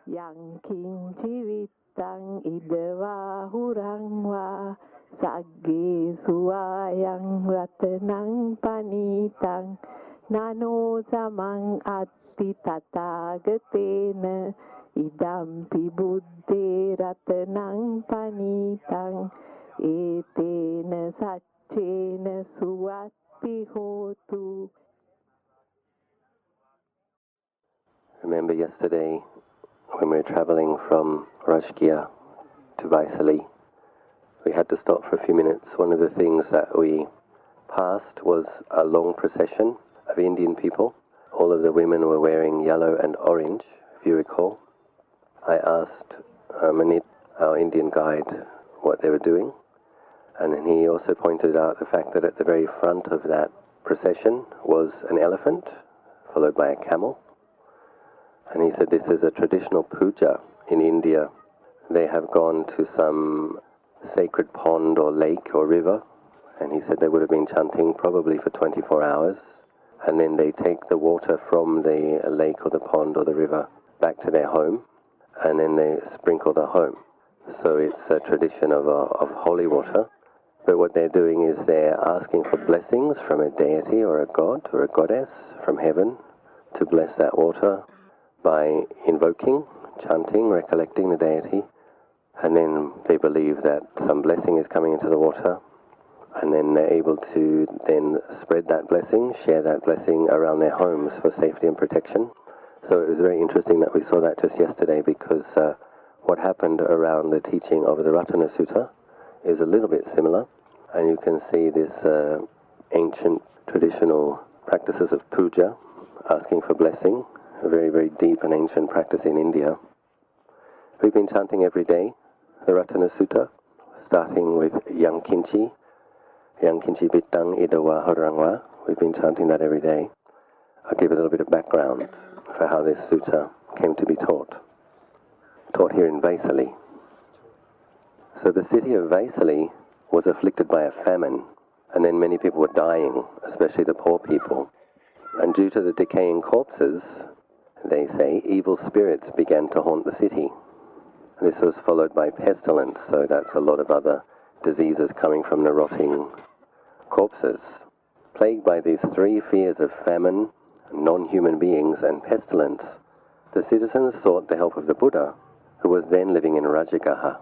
Yang kincivitang idwa hurangwa Sagge suayang ratanang panitang Nano samang atti tatagatena Idampi buddhe ratanang panitang Etena saccena suatti hotu. Remember yesterday when we were traveling from Rajgir to Vaisali, we had to stop for a few minutes. One of the things that we passed was a long procession of Indian people. All of the women were wearing yellow and orange, if you recall. I asked Manit, our Indian guide, what they were doing, and then he also pointed out the fact that at the very front of that procession was an elephant, followed by a camel. And he said this is a traditional puja in India. They have gone to some sacred pond or lake or river, and he said they would have been chanting probably for 24 hours, and then they take the water from the lake or the pond or the river back to their home, and then they sprinkle the home. So it's a tradition of holy water, but what they're doing is they're asking for blessings from a deity or a god or a goddess from heaven to bless that water by invoking, chanting, recollecting the deity, and then they believe that some blessing is coming into the water, and then they're able to then spread that blessing, share that blessing around their homes for safety and protection. So it was very interesting that we saw that just yesterday, because what happened around the teaching of the Ratana Sutta is a little bit similar, and you can see this ancient traditional practices of puja, asking for blessing, a very, very deep and ancient practice in India. We've been chanting every day the Ratana Sutta, starting with Yang Kinchi Bitang Idawa Horangwa. We've been chanting that every day. I'll give a little bit of background for how this sutta came to be taught. Taught here in Vaisali. So the city of Vaisali was afflicted by a famine, and then many people were dying, especially the poor people. And due to the decaying corpses, they say, evil spirits began to haunt the city. This was followed by pestilence, so that's a lot of other diseases coming from the rotting corpses. Plagued by these three fears of famine, non-human beings, and pestilence, the citizens sought the help of the Buddha, who was then living in Rajagaha.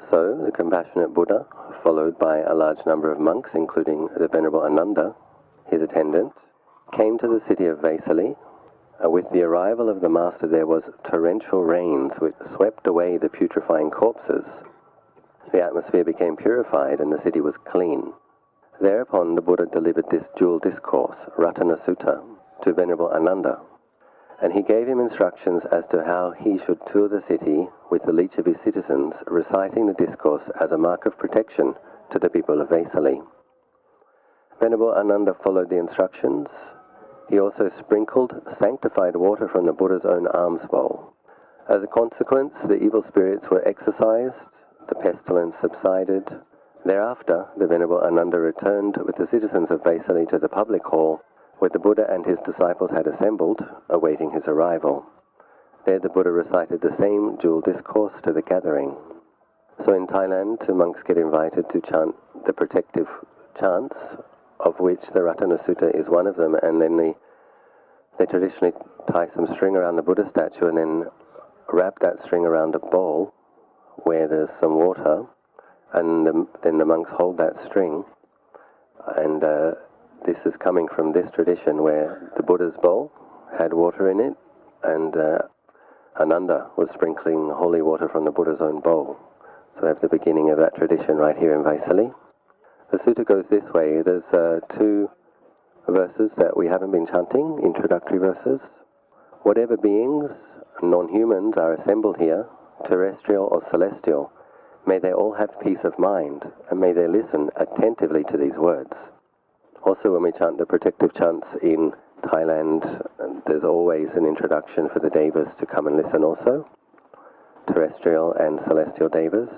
So the compassionate Buddha, followed by a large number of monks, including the Venerable Ananda, his attendant, came to the city of Vaisali. With the arrival of the master, there was torrential rains which swept away the putrefying corpses. The atmosphere became purified and the city was clean. Thereupon the Buddha delivered this dual discourse, Ratana Sutta, to Venerable Ananda, and he gave him instructions as to how he should tour the city with the leech of his citizens, reciting the discourse as a mark of protection to the people of Vaisali. Venerable Ananda followed the instructions. He also sprinkled sanctified water from the Buddha's own alms bowl. As a consequence, the evil spirits were exorcised, the pestilence subsided. Thereafter, the Venerable Ananda returned with the citizens of Vaisali to the public hall, where the Buddha and his disciples had assembled, awaiting his arrival. There the Buddha recited the same dual discourse to the gathering. So in Thailand, monks get invited to chant the protective chants, of which the Ratana Sutta is one of them, and then they traditionally tie some string around the Buddha statue and then wrap that string around a bowl where there's some water, and then the monks hold that string, and this is coming from this tradition where the Buddha's bowl had water in it, and Ananda was sprinkling holy water from the Buddha's own bowl. So we have the beginning of that tradition right here in Vaisali. The sutta goes this way. There's two verses that we haven't been chanting, introductory verses. Whatever beings, non-humans, are assembled here, terrestrial or celestial, may they all have peace of mind, and may they listen attentively to these words. Also, when we chant the protective chants in Thailand, there's always an introduction for the devas to come and listen also, terrestrial and celestial devas.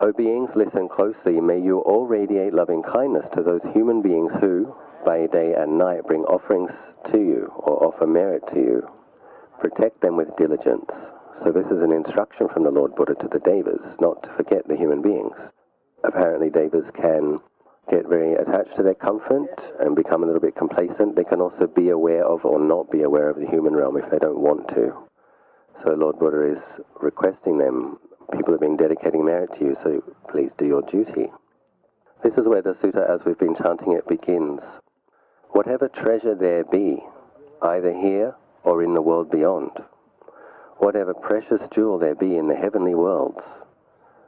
O beings, listen closely. May you all radiate loving kindness to those human beings who, by day and night, bring offerings to you or offer merit to you. protect them with diligence. So this is an instruction from the Lord Buddha to the Devas, not to forget the human beings. Apparently Devas can get very attached to their comfort and become a little bit complacent. They can also be aware of or not be aware of the human realm if they don't want to. So Lord Buddha is requesting them, people have been dedicating merit to you, so please do your duty. This is where the sutta, as we've been chanting it, begins. Whatever treasure there be, either here or in the world beyond, whatever precious jewel there be in the heavenly worlds,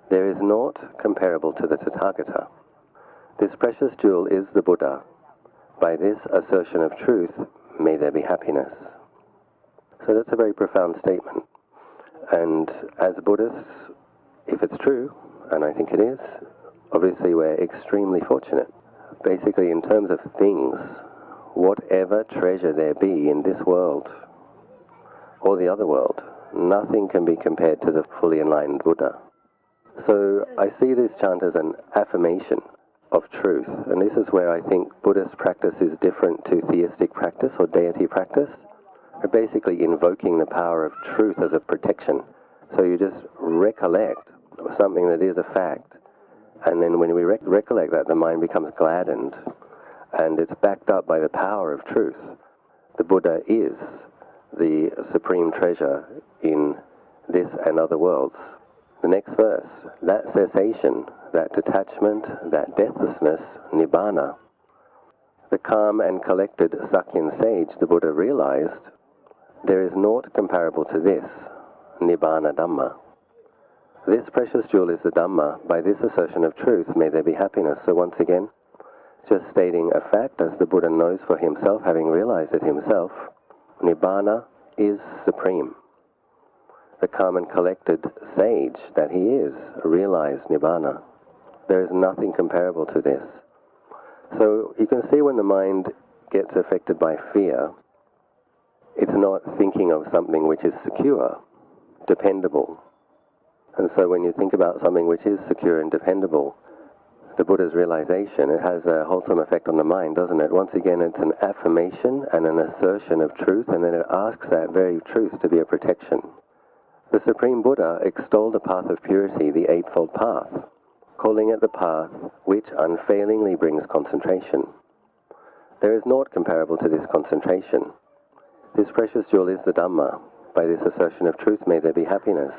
there is naught comparable to the Tathagata. This precious jewel is the Buddha. By this assertion of truth, may there be happiness. So that's a very profound statement. And as Buddhists, if it's true, and I think it is, obviously we're extremely fortunate. Basically, in terms of things, whatever treasure there be in this world or the other world, nothing can be compared to the fully enlightened Buddha. So I see this chant as an affirmation of truth, and this is where I think Buddhist practice is different to theistic practice or deity practice. We're basically invoking the power of truth as a protection. So you just recollect something that is a fact, and then when we recollect that, the mind becomes gladdened, and it's backed up by the power of truth. The Buddha is the supreme treasure in this and other worlds. The next verse, that cessation, that detachment, that deathlessness, nibbana. The calm and collected Sakyan sage, the Buddha, realized there is naught comparable to this, nibbana Dhamma. This precious jewel is the Dhamma. By this assertion of truth, may there be happiness. So once again, just stating a fact as the Buddha knows for himself, having realized it himself, nibbana is supreme. The calm and collected sage that he is realized nibbana. There is nothing comparable to this. So you can see when the mind gets affected by fear, it's not thinking of something which is secure, dependable. And so when you think about something which is secure and dependable, the Buddha's realization, it has a wholesome effect on the mind, doesn't it? Once again, it's an affirmation and an assertion of truth, and then it asks that very truth to be a protection. The Supreme Buddha extolled a path of purity, the Eightfold Path, calling it the path which unfailingly brings concentration. There is naught comparable to this concentration. This precious jewel is the Dhamma. By this assertion of truth, may there be happiness.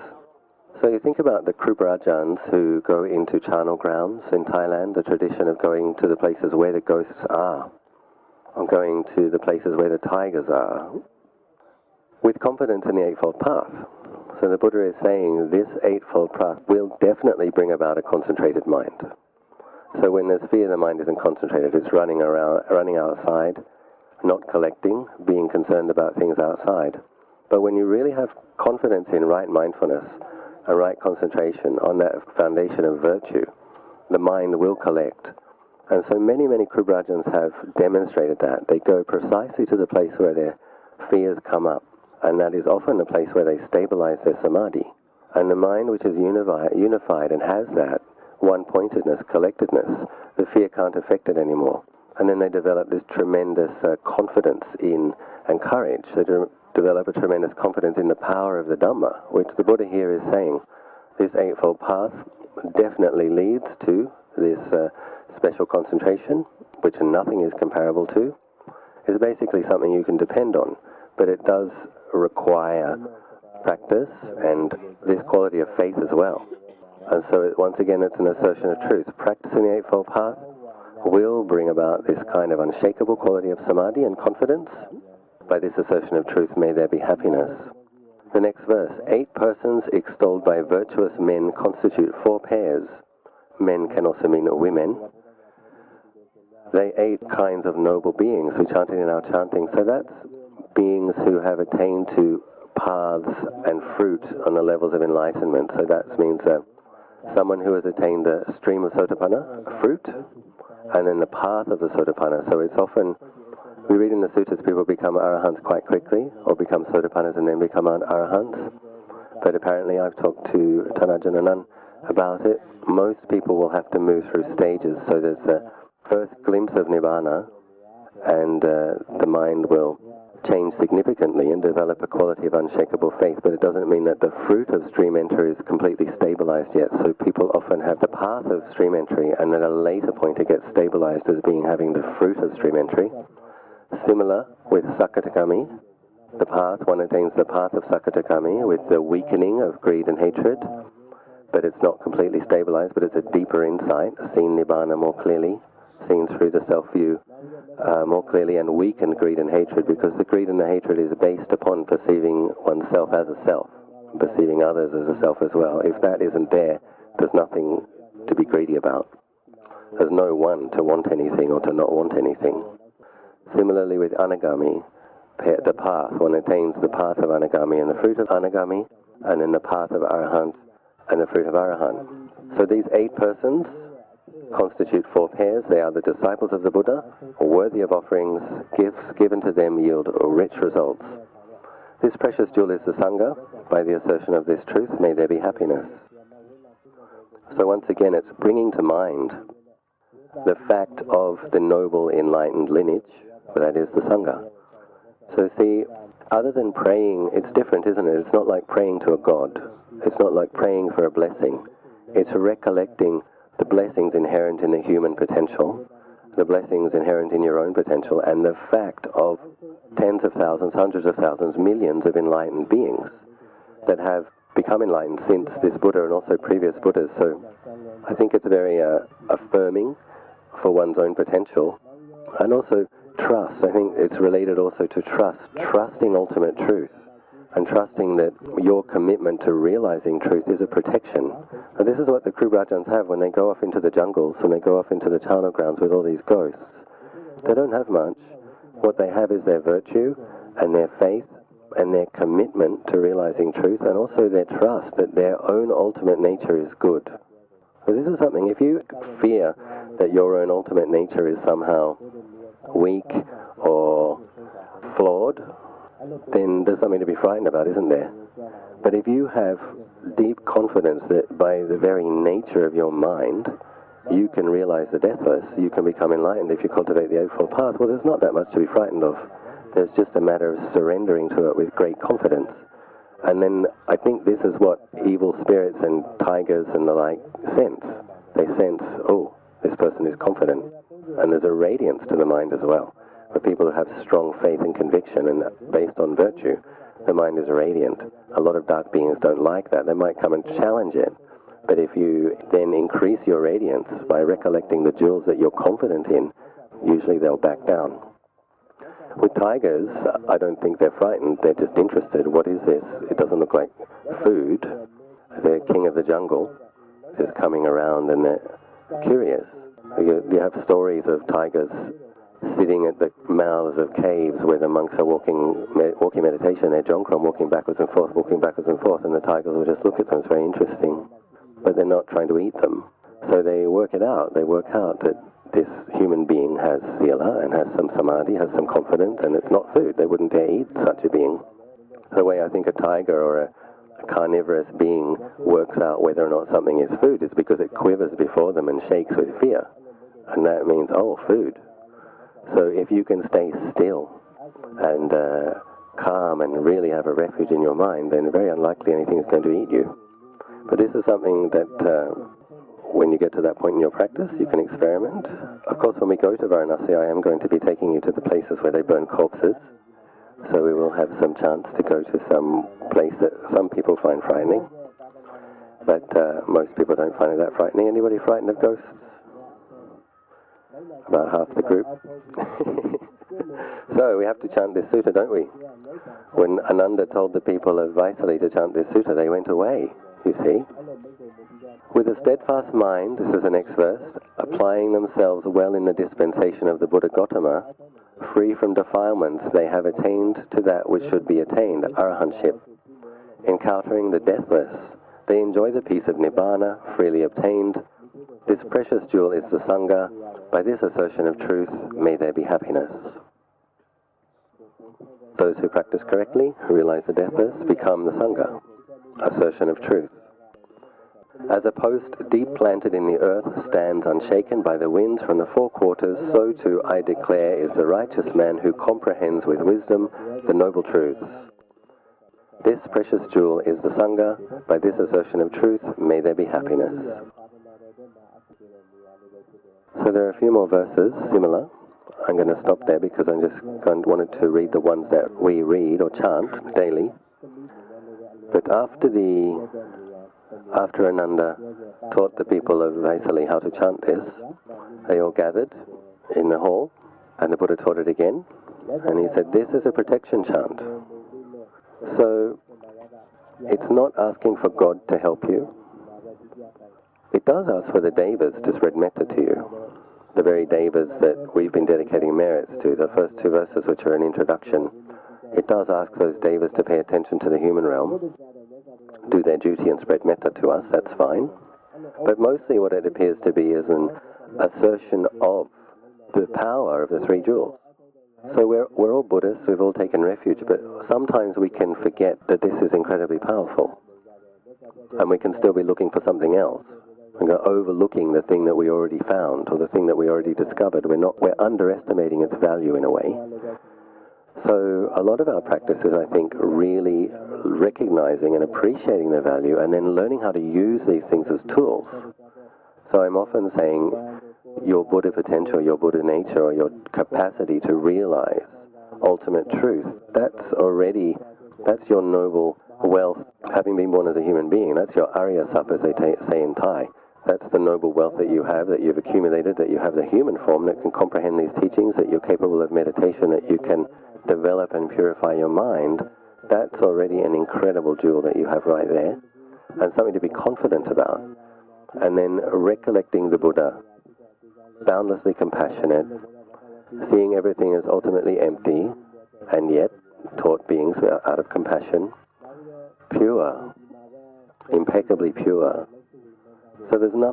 So you think about the Krubrajans who go into charnel grounds in Thailand, the tradition of going to the places where the ghosts are, or going to the places where the tigers are, with confidence in the Eightfold Path. So the Buddha is saying this Eightfold Path will definitely bring about a concentrated mind. So when there's fear, the mind isn't concentrated, it's running around, running outside, not collecting, being concerned about things outside. But when you really have confidence in right mindfulness and right concentration on that foundation of virtue, the mind will collect. And so many Krubrajans have demonstrated that. They go precisely to the place where their fears come up, and that is often the place where they stabilize their samadhi. And the mind which is unified and has that one-pointedness, collectedness, the fear can't affect it anymore. And then they develop this tremendous confidence in and courage. They develop a tremendous confidence in the power of the Dhamma, which the Buddha here is saying this Eightfold Path definitely leads to this special concentration, which nothing is comparable to. It's basically something you can depend on, but it does require practice and this quality of faith as well. And so once again, it's an assertion of truth. Practicing the Eightfold Path will bring about this kind of unshakable quality of samadhi and confidence. By this assertion of truth, may there be happiness. The next verse, 8 persons extolled by virtuous men constitute 4 pairs. Men can also mean women. They 8 kinds of noble beings we chanted in our chanting. So that's beings who have attained to paths and fruit on the levels of enlightenment. So that means someone who has attained the stream of Sotapanna, a fruit, and then the path of the Sotapanna. So it's often, we read in the suttas, people become arahants quite quickly, or become Sotapannas and then become arahants. But apparently I've talked to Tanajan about it. Most people will have to move through stages. So there's a first glimpse of Nibbana, and the mind will change significantly and develop a quality of unshakable faith, but it doesn't mean that the fruit of stream entry is completely stabilized yet. So people often have the path of stream entry, and at a later point it gets stabilized as being having the fruit of stream entry. Similar with Sakatagami, the path, one attains the path of Sakatagami with the weakening of greed and hatred, but it's not completely stabilized, but it's a deeper insight, seen Nibbana more clearly, seen through the self-view more clearly, and weakened greed and hatred, because the greed and the hatred is based upon perceiving oneself as a self, perceiving others as a self as well. If that isn't there, there's nothing to be greedy about. There's no one to want anything or to not want anything. Similarly with Anagami, the path, one attains the path of Anagami and the fruit of Anagami, and then the path of Arahant and the fruit of Arahant. So these 8 persons constitute 4 pairs. They are the disciples of the Buddha, worthy of offerings. Gifts given to them yield rich results. This precious jewel is the Sangha. By the assertion of this truth, may there be happiness. So once again, it's bringing to mind the fact of the noble enlightened lineage, that is the Sangha. So see, other than praying, it's different, isn't it? It's not like praying to a god. It's not like praying for a blessing. It's recollecting the blessings inherent in the human potential, the blessings inherent in your own potential, and the fact of tens of thousands, hundreds of thousands, millions of enlightened beings that have become enlightened since this Buddha and also previous Buddhas. So I think it's very affirming for one's own potential, and also trust. I think it's related also to trust, trusting ultimate truth, and trusting that your commitment to realizing truth is a protection. And this is what the Krubrajans have when they go off into the jungles and they go off into the charnel grounds with all these ghosts. They don't have much. What they have is their virtue and their faith and their commitment to realizing truth, and also their trust that their own ultimate nature is good. So this is something, if you fear that your own ultimate nature is somehow weak or flawed, then there's something to be frightened about, isn't there? But if you have deep confidence that by the very nature of your mind, you can realize the deathless, you can become enlightened if you cultivate the Eightfold Path, well, there's not that much to be frightened of. There's just a matter of surrendering to it with great confidence. And then I think this is what evil spirits and tigers and the like sense. They sense, oh, this person is confident. And there's a radiance to the mind as well. For people who have strong faith and conviction and based on virtue, the mind is radiant. A lot of dark beings don't like that. They might come and challenge it. But if you then increase your radiance by recollecting the jewels that you're confident in, usually they'll back down. With tigers, I don't think they're frightened. They're just interested. What is this? It doesn't look like food. They're king of the jungle, just coming around, and they're curious. You have stories of tigers sitting at the mouths of caves where the monks are walking meditation, they're Jongkron, walking backwards and forth, and the tigers will just look at them. It's very interesting. But they're not trying to eat them. So they work it out. They work out that this human being has sila and has some samadhi, has some confidence, and it's not food. They wouldn't dare eat such a being. The way I think a tiger or a carnivorous being works out whether or not something is food is because it quivers before them and shakes with fear. And that means, oh, food. So if you can stay still and calm and really have a refuge in your mind, then very unlikely anything is going to eat you. But this is something that when you get to that point in your practice, you can experiment. Of course, when we go to Varanasi, I am going to be taking you to the places where they burn corpses. So we will have some chance to go to some place that some people find frightening. But most people don't find it that frightening. Anybody frightened of ghosts? About half the group. So we have to chant this sutta, don't we? When Ananda told the people of Vaisali to chant this sutta, they went away, you see. With a steadfast mind, this is the next verse, applying themselves well in the dispensation of the Buddha Gautama, free from defilements, they have attained to that which should be attained, arahantship. Encountering the deathless, they enjoy the peace of Nibbana, freely obtained. This precious jewel is the Sangha. By this assertion of truth, may there be happiness. Those who practice correctly, who realize the deathless, become the Sangha, assertion of truth. As a post deep planted in the earth stands unshaken by the winds from the four quarters, so too I declare is the righteous man who comprehends with wisdom the noble truths. This precious jewel is the Sangha. By this assertion of truth, may there be happiness. So there are a few more verses similar. I'm going to stop there because I just wanted to read the ones that we read or chant daily. But after Ananda taught the people of Vaisali how to chant this, they all gathered in the hall, and the Buddha taught it again, and he said, this is a protection chant. So it's not asking for God to help you. It does ask for the devas to spread metta to you. The very devas that we've been dedicating merits to, the first two verses which are an introduction, it does ask those devas to pay attention to the human realm, do their duty and spread metta to us, that's fine. But mostly what it appears to be is an assertion of the power of the three jewels. So we're all Buddhists, we've all taken refuge, but sometimes we can forget that this is incredibly powerful. And we can still be looking for something else. We're overlooking the thing that we already found, or the thing that we already discovered. We're underestimating its value in a way. So a lot of our practice is, I think, really recognizing and appreciating the value, and then learning how to use these things as tools. So I'm often saying your Buddha potential, your Buddha nature, or your capacity to realize ultimate truth, that's your noble wealth. Having been born as a human being, that's your Arya Sap, as they say in Thai. That's the noble wealth that you have, that you've accumulated, that you have the human form that can comprehend these teachings, that you're capable of meditation, that you can develop and purify your mind. That's already an incredible jewel that you have right there, and something to be confident about. And then recollecting the Buddha, boundlessly compassionate, seeing everything as ultimately empty, and yet taught beings out of compassion, pure, impeccably pure. So there's no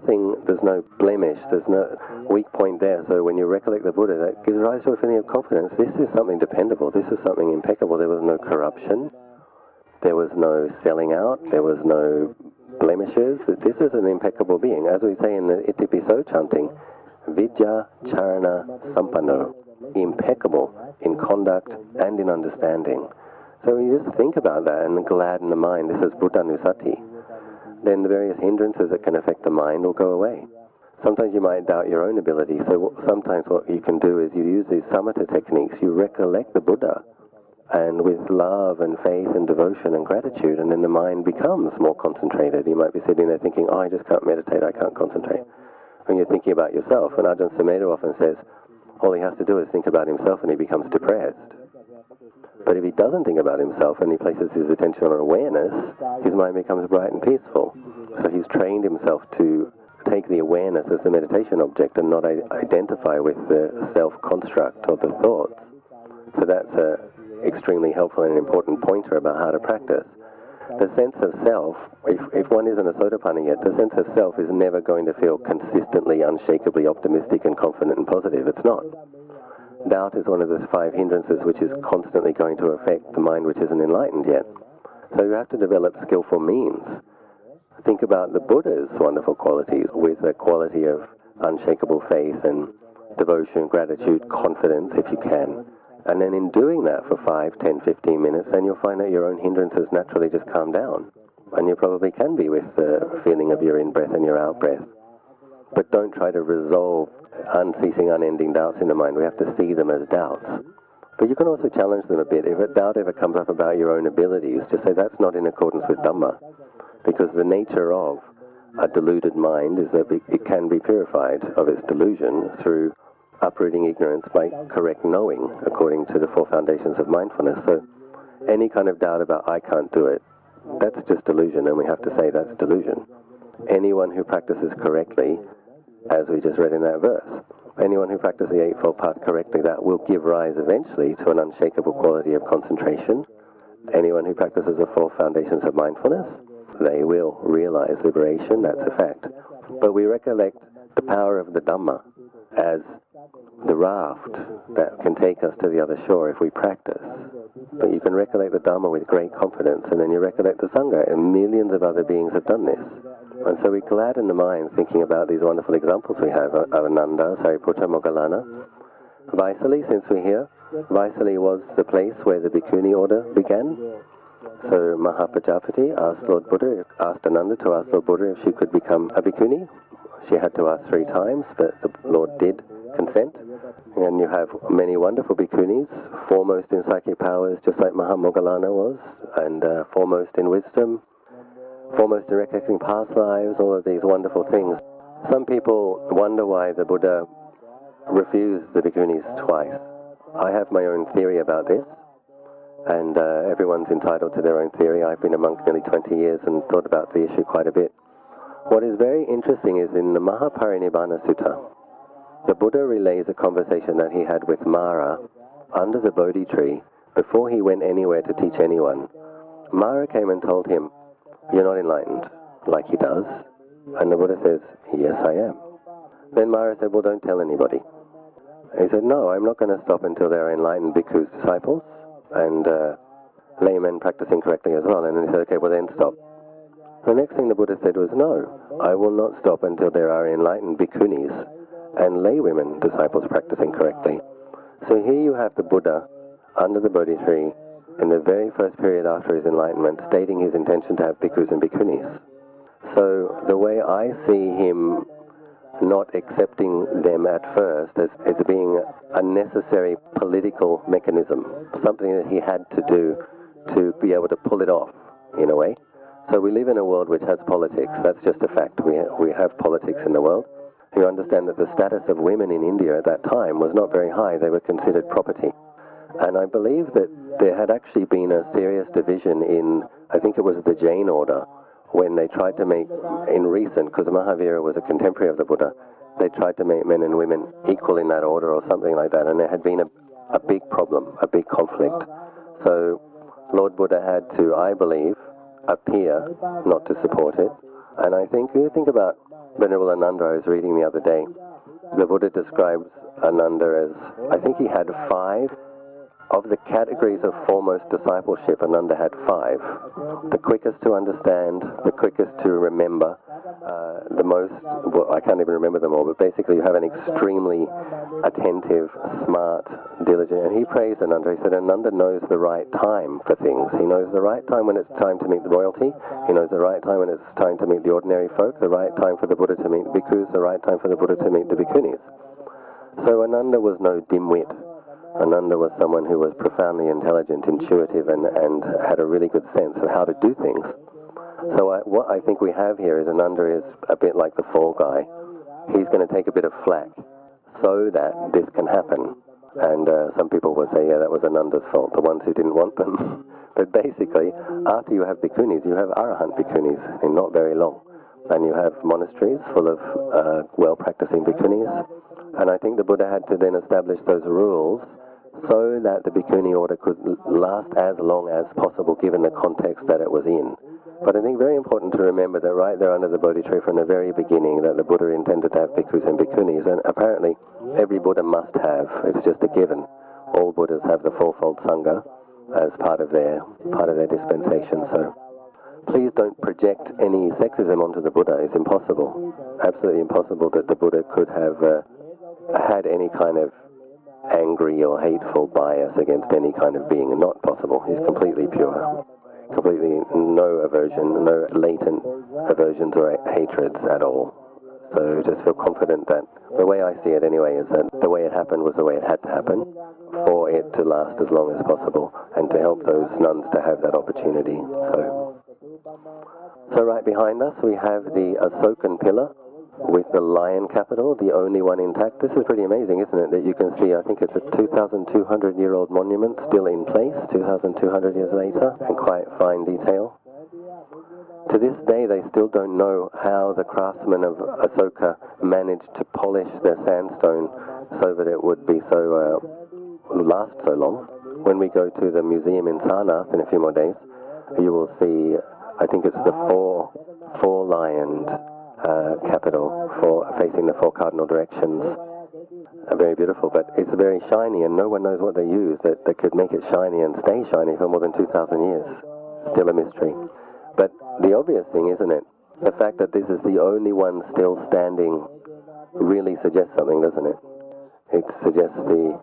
blemish, there's no weak point there. So when you recollect the Buddha, that gives rise to a feeling of confidence. This is something dependable, this is something impeccable. There was no corruption, there was no selling out, there was no blemishes. This is an impeccable being. As we say in the Itipiso chanting, Vidya Charana Sampanno, impeccable in conduct and in understanding. So when you just think about that and gladden the mind, this is Buddhanusati, then the various hindrances that can affect the mind will go away. Sometimes you might doubt your own ability, so sometimes what you can do is you use these samatha techniques, you recollect the Buddha, and with love and faith and devotion and gratitude, and then the mind becomes more concentrated. You might be sitting there thinking, oh, I just can't meditate, I can't concentrate. When you're thinking about yourself, and Ajahn Sumedho often says, all he has to do is think about himself and he becomes depressed. But if he doesn't think about himself and he places his attention on awareness, his mind becomes bright and peaceful. So he's trained himself to take the awareness as the meditation object and not identify with the self-construct or the thoughts. So that's an extremely helpful and important pointer about how to practice. The sense of self, if one isn't a Sotapanna yet, the sense of self is never going to feel consistently, unshakably optimistic and confident and positive. It's not. Doubt is one of those 5 hindrances which is constantly going to affect the mind which isn't enlightened yet. So you have to develop skillful means. Think about the Buddha's wonderful qualities with a quality of unshakable faith and devotion, gratitude, confidence if you can. And then in doing that for 5, 10, 15 minutes, then you'll find that your own hindrances naturally just calm down. And you probably can be with the feeling of your in-breath and your out-breath. But don't try to resolve unceasing, unending doubts in the mind. We have to see them as doubts. But you can also challenge them a bit. If a doubt ever comes up about your own abilities, just say that's not in accordance with Dhamma. Because the nature of a deluded mind is that it can be purified of its delusion through uprooting ignorance by correct knowing, according to the 4 foundations of mindfulness. So any kind of doubt about I can't do it, that's just delusion, and we have to say that's delusion. Anyone who practices correctly, as we just read in that verse, anyone who practices the Eightfold Path correctly, that will give rise eventually to an unshakable quality of concentration. Anyone who practices the 4 foundations of mindfulness, they will realize liberation, that's a fact. But we recollect the power of the Dhamma as the raft that can take us to the other shore if we practice. But you can recollect the Dhamma with great confidence, and then you recollect the Sangha, and millions of other beings have done this. And so we gladden the mind thinking about these wonderful examples we have of Ananda, Sariputta, Moggallana. Vaisali, since we're here, Vaisali was the place where the Bhikkhuni order began. So Mahapajapati asked Ananda to ask Lord Buddha if she could become a Bhikkhuni. She had to ask 3 times, but the Lord did consent. And you have many wonderful Bhikkhunis, foremost in psychic powers, just like Mahamoggallana was, and foremost in wisdom, foremost in recollecting past lives, all of these wonderful things. Some people wonder why the Buddha refused the Bhikkhunis twice. I have my own theory about this, and everyone's entitled to their own theory. I've been a monk nearly 20 years and thought about the issue quite a bit. What is very interesting is in the Mahaparinibbana Sutta, the Buddha relays a conversation that he had with Mara under the Bodhi tree before he went anywhere to teach anyone. Mara came and told him, "You're not enlightened," like he does. And the Buddha says, "Yes, I am." Then Mara said, "Well, don't tell anybody." He said, "No, I'm not going to stop until there are enlightened bhikkhus, disciples, and laymen practicing correctly as well." And then he said, "Okay, well then stop." The next thing the Buddha said was, "No, I will not stop until there are enlightened bhikkhunis and laywomen, disciples practicing correctly." So here you have the Buddha under the Bodhi tree in the very first period after his enlightenment, stating his intention to have bhikkhus and bhikkhunis. So the way I see him not accepting them at first as being a necessary political mechanism, something that he had to do to be able to pull it off, in a way. So we live in a world which has politics. That's just a fact. We have politics in the world. You understand that the status of women in India at that time was not very high. They were considered property. And I believe that there had actually been a serious division in, I think it was the Jain order, when they tried to make, in recent, because Mahavira was a contemporary of the Buddha, they tried to make men and women equal in that order or something like that. And there had been a big problem, a big conflict. So Lord Buddha had to, I believe, appear not to support it. And I think, you think about Venerable Ananda, I was reading the other day, the Buddha describes Ananda as, I think he had 5 of the categories of foremost discipleship. Ananda had 5. The quickest to understand, the quickest to remember, the most, well, I can't even remember them all, but basically you have an extremely attentive, smart, diligent, and he praised Ananda. He said Ananda knows the right time for things. He knows the right time when it's time to meet the royalty. He knows the right time when it's time to meet the ordinary folk, the right time for the Buddha to meet the bhikkhus, the right time for the Buddha to meet the bhikkhunis. So Ananda was no dimwit. Ananda was someone who was profoundly intelligent, intuitive, and had a really good sense of how to do things. So what I think we have here is Ananda is a bit like the fall guy. He's going to take a bit of flack so that this can happen. And some people will say, yeah, that was Ananda's fault, the ones who didn't want them. But basically, after you have bhikkhunis, you have arahant bhikkhunis in not very long. And you have monasteries full of well-practicing bhikkhunis. And I think the Buddha had to then establish those rules so that the bhikkhuni order could last as long as possible given the context that it was in. But I think very important to remember that right there under the Bodhi tree from the very beginning that the Buddha intended to have bhikkhus and bhikkhunis, and apparently every Buddha must have. It's just a given. All Buddhas have the fourfold Sangha as part of their dispensation. So please don't project any sexism onto the Buddha. It's impossible. Absolutely impossible that the Buddha could have had any kind of angry or hateful bias against any kind of being. Not possible. He's completely pure. Completely no aversion, no latent aversions or hatreds at all. So just feel confident that the way I see it anyway is that the way it happened was the way it had to happen for it to last as long as possible and to help those nuns to have that opportunity. So right behind us we have the Asokan pillar with the lion capital, the only one intact. This is pretty amazing, isn't it? That you can see, I think it's a 2,200-year-old monument still in place, 2,200 years later, in quite fine detail. To this day, they still don't know how the craftsmen of Asoka managed to polish their sandstone so that it would be last so long. When we go to the museum in Sarnath in a few more days, you will see, I think it's the four-lioned capital facing the 4 cardinal directions. Very beautiful, but it's very shiny and no one knows what they use that could make it shiny and stay shiny for more than 2,000 years. Still a mystery. But the obvious thing, isn't it, The fact that this is the only one still standing really suggests something, doesn't it? It suggests the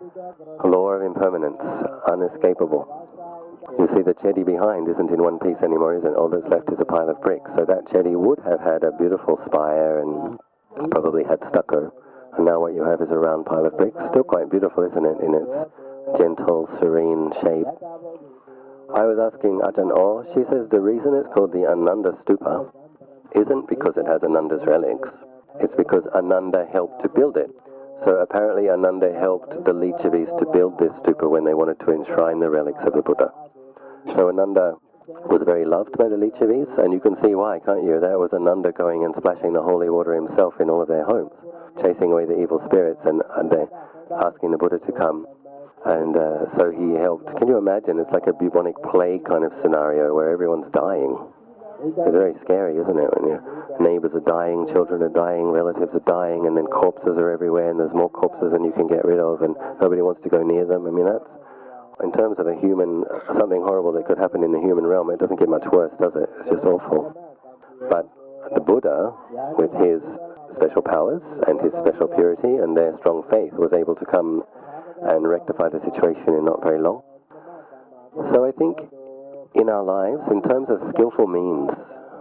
law of impermanence, unescapable. You see the chedi behind isn't in one piece anymore, isn't it? All that's left is a pile of bricks. So that chedi would have had a beautiful spire and probably had stucco. And now what you have is a round pile of bricks. Still quite beautiful, isn't it, in its gentle, serene shape. I was asking Ajahn Oh, she says the reason it's called the Ananda Stupa isn't because it has Ananda's relics. It's because Ananda helped to build it. So apparently Ananda helped the Lichavis to build this stupa when they wanted to enshrine the relics of the Buddha. So Ananda was very loved by the Lichavis, and you can see why, can't you? That was Ananda going and splashing the holy water himself in all of their homes, chasing away the evil spirits and asking the Buddha to come. And so he helped. Can you imagine? It's like a bubonic plague kind of scenario where everyone's dying. It's very scary, isn't it? When your neighbors are dying, children are dying, relatives are dying, and then corpses are everywhere, and there's more corpses than you can get rid of, and nobody wants to go near them. I mean, that's, in terms of a human, something horrible that could happen in the human realm, it doesn't get much worse, does it? It's just awful. But the Buddha, with his special powers and his special purity and their strong faith, was able to come and rectify the situation in not very long. So I think in our lives, in terms of skillful means,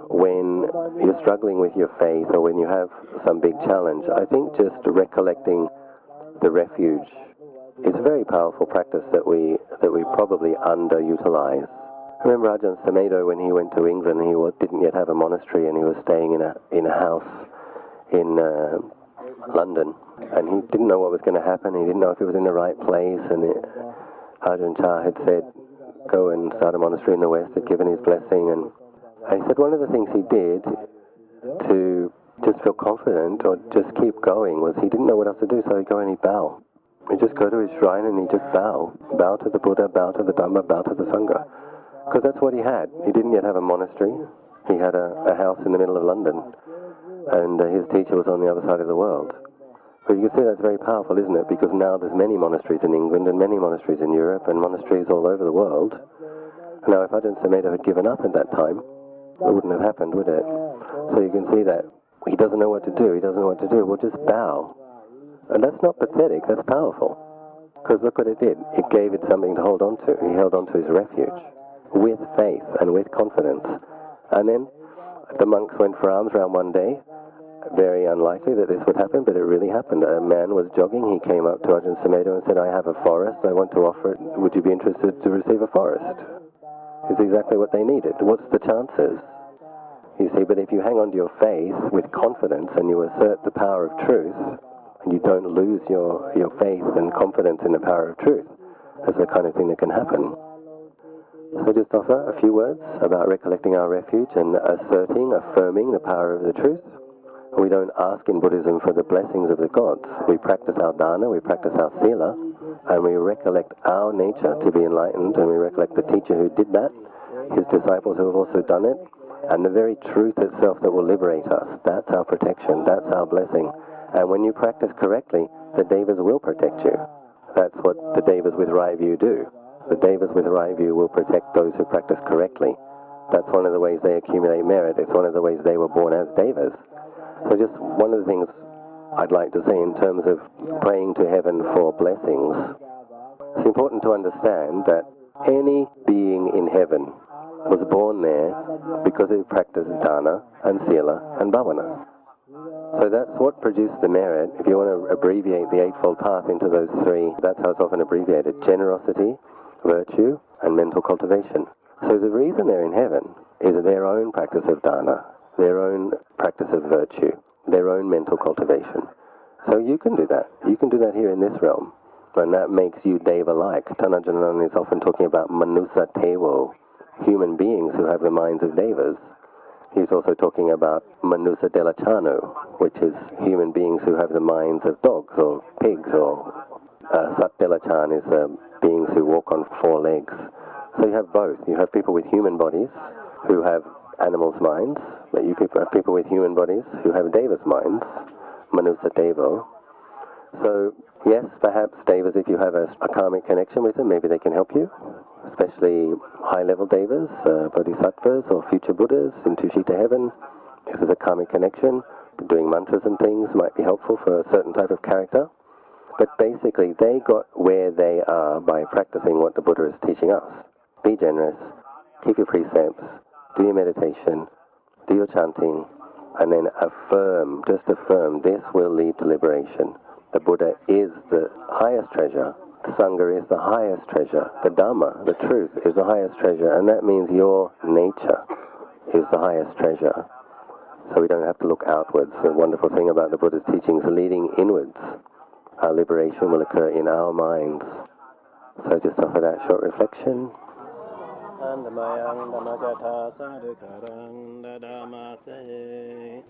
when you're struggling with your faith or when you have some big challenge, I think just recollecting the refuge is a very powerful practice that we probably underutilize. Remember Ajahn Sumedho, when he went to England, he didn't yet have a monastery, and he was staying in a house in London, and he didn't know what was going to happen. He didn't know if he was in the right place, and Ajahn Chah had said, go and start a monastery in the West, had given his blessing, and he said one of the things he did to just feel confident or just keep going was he didn't know what else to do, so he'd go and he'd bow. He'd just go to his shrine and he'd just bow to the Buddha, bow to the Dhamma, bow to the Sangha, because that's what he had. He didn't yet have a monastery. He had a house in the middle of London, and his teacher was on the other side of the world. But you can see that's very powerful, isn't it? Because now there's many monasteries in England and many monasteries in Europe and monasteries all over the world. Now, if Ajahn Sumedho had given up at that time, it wouldn't have happened, would it? So you can see that he doesn't know what to do. He doesn't know what to do. Well, just bow. And that's not pathetic. That's powerful. Because look what it did. It gave it something to hold on to. He held on to his refuge with faith and with confidence. And then the monks went for alms round one day. Very unlikely that this would happen, but it really happened. A man was jogging. He came up to Ajahn Sumedho and said, I have a forest. I want to offer it. Would you be interested to receive a forest? It's exactly what they needed. What's the chances? You see, but if you hang on to your faith with confidence and you assert the power of truth, and you don't lose your faith and confidence in the power of truth, that's the kind of thing that can happen. So just offer a few words about recollecting our refuge and affirming the power of the truth. We don't ask in Buddhism for the blessings of the gods. We practice our dana, we practice our sila, and we recollect our nature to be enlightened, and we recollect the teacher who did that, his disciples who have also done it, and the very truth itself that will liberate us. That's our protection, that's our blessing. And when you practice correctly, the devas will protect you. That's what the devas with right view do. The devas with right view will protect those who practice correctly. That's one of the ways they accumulate merit. It's one of the ways they were born as devas. So just one of the things I'd like to say in terms of praying to heaven for blessings, it's important to understand that any being in heaven was born there because it practiced dana and sila and bhavana. So that's what produced the merit. If you want to abbreviate the Eightfold Path into those three, that's how it's often abbreviated: generosity, virtue, and mental cultivation. So the reason they're in heaven is their own practice of dana, their own practice of virtue, their own mental cultivation. So you can do that. You can do that here in this realm. And that makes you deva-like. Tanajanan is often talking about manusa tevo, human beings who have the minds of devas. He's also talking about manusa delachanu, which is human beings who have the minds of dogs or pigs, or sat delachan is beings who walk on four legs. So you have both. You have people with human bodies who have animals' minds, but you have people with human bodies who have devas' minds, manusa devo. So yes, perhaps devas, if you have a karmic connection with them, maybe they can help you, especially high-level devas, bodhisattvas or future Buddhas in Tushita heaven. If there's a karmic connection, doing mantras and things might be helpful for a certain type of character. But basically, they got where they are by practicing what the Buddha is teaching us. Be generous, keep your precepts, do your meditation, do your chanting, and then affirm, just affirm, this will lead to liberation. The Buddha is the highest treasure. The Sangha is the highest treasure. The Dhamma, the truth, is the highest treasure. And that means your nature is the highest treasure. So we don't have to look outwards. The wonderful thing about the Buddha's teachings leading inwards. Our liberation will occur in our minds. So just offer that short reflection. Andamayang Dhammacatha Sadhukarang Dadamase